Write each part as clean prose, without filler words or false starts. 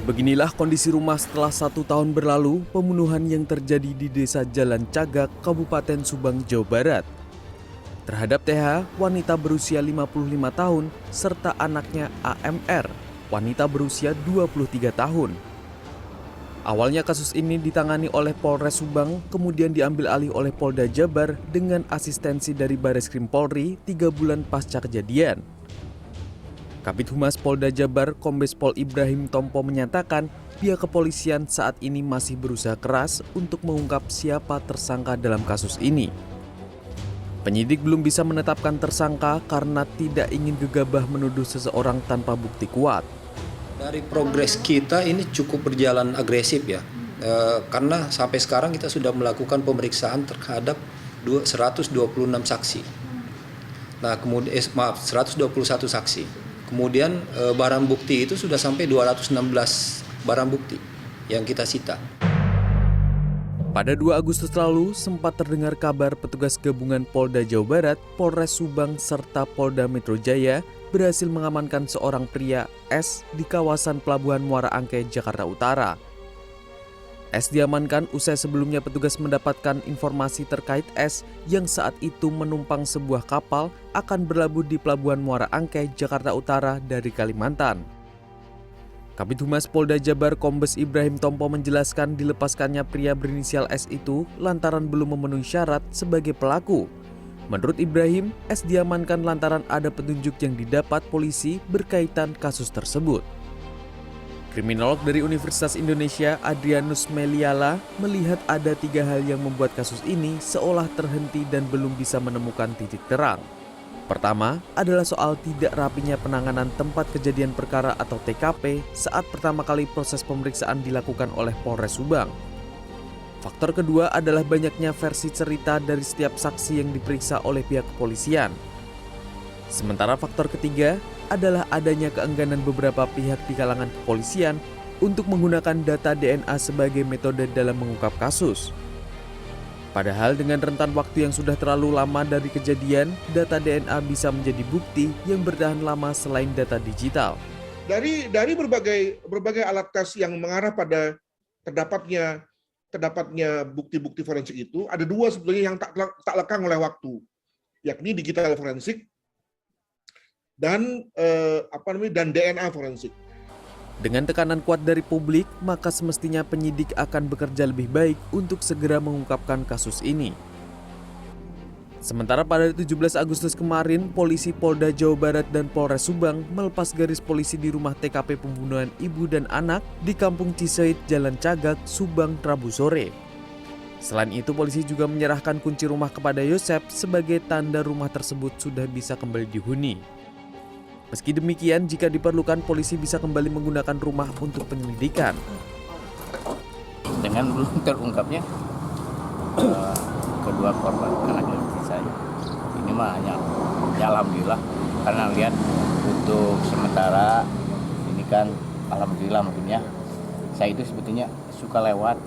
Beginilah kondisi rumah setelah 1 tahun berlalu pembunuhan yang terjadi di Desa Jalan Cagak, Kabupaten Subang, Jawa Barat. Terhadap TH, wanita berusia 55 tahun, serta anaknya AMR, wanita berusia 23 tahun. Awalnya kasus ini ditangani oleh Polres Subang, kemudian diambil alih oleh Polda Jabar dengan asistensi dari Bareskrim Polri 3 bulan pasca kejadian. Kabid Humas Polda Jabar Kombes Pol Ibrahim Tompo menyatakan pihak kepolisian saat ini masih berusaha keras untuk mengungkap siapa tersangka dalam kasus ini. Penyidik belum bisa menetapkan tersangka karena tidak ingin gegabah menuduh seseorang tanpa bukti kuat. Dari progres kita ini cukup berjalan agresif ya, karena sampai sekarang kita sudah melakukan pemeriksaan terhadap 126 saksi. Nah, kemudian 121 saksi. Kemudian barang bukti itu sudah sampai 216 barang bukti yang kita sita. Pada 2 Agustus lalu sempat terdengar kabar petugas gabungan Polda Jawa Barat, Polres Subang serta Polda Metro Jaya berhasil mengamankan seorang pria S di kawasan Pelabuhan Muara Angke, Jakarta Utara. S diamankan usai sebelumnya petugas mendapatkan informasi terkait S yang saat itu menumpang sebuah kapal akan berlabuh di Pelabuhan Muara Angke, Jakarta Utara dari Kalimantan. Kabid Humas Polda Jabar Kombes Ibrahim Tompo menjelaskan dilepaskannya pria berinisial S itu lantaran belum memenuhi syarat sebagai pelaku. Menurut Ibrahim, S diamankan lantaran ada petunjuk yang didapat polisi berkaitan kasus tersebut. Kriminolog dari Universitas Indonesia Adrianus Meliala melihat ada 3 hal yang membuat kasus ini seolah terhenti dan belum bisa menemukan titik terang. Pertama adalah soal tidak rapinya penanganan tempat kejadian perkara atau TKP saat pertama kali proses pemeriksaan dilakukan oleh Polres Subang. Faktor kedua adalah banyaknya versi cerita dari setiap saksi yang diperiksa oleh pihak kepolisian. Sementara faktor ketiga adalah adanya keengganan beberapa pihak di kalangan kepolisian untuk menggunakan data DNA sebagai metode dalam mengungkap kasus. Padahal dengan rentan waktu yang sudah terlalu lama dari kejadian, data DNA bisa menjadi bukti yang bertahan lama selain data digital. Dari berbagai alat tes yang mengarah pada terdapatnya bukti-bukti forensik itu, ada 2 sebetulnya yang tak lekang oleh waktu, yakni digital forensik dan DNA forensik. Dengan tekanan kuat dari publik, maka semestinya penyidik akan bekerja lebih baik untuk segera mengungkapkan kasus ini. Sementara pada 17 Agustus kemarin, polisi Polda Jawa Barat dan Polres Subang melepas garis polisi di rumah TKP pembunuhan ibu dan anak di Kampung Cisoit, Jalan Cagak, Subang, Rabu sore. Selain itu, polisi juga menyerahkan kunci rumah kepada Yosep sebagai tanda rumah tersebut sudah bisa kembali dihuni. Meski demikian, jika diperlukan, polisi bisa kembali menggunakan rumah untuk penyelidikan. Dengan belum terungkapnya kedua korban anak saya, ini mah hanya ya alhamdulillah, karena lihat untuk sementara ini kan alhamdulillah mungkin ya. Saya itu sebetulnya suka lewat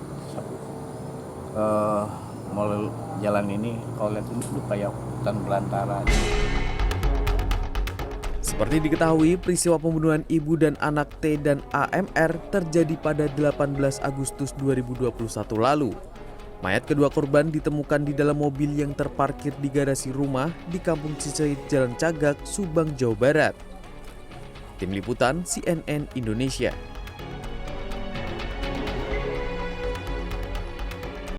melalui jalan ini, kalau lihat ini kayak hutan belantara. Seperti diketahui, peristiwa pembunuhan ibu dan anak T dan AMR terjadi pada 18 Agustus 2021 lalu. Mayat kedua korban ditemukan di dalam mobil yang terparkir di garasi rumah di Kampung Cisoit, Jalan Cagak, Subang, Jawa Barat. Tim Liputan CNN Indonesia.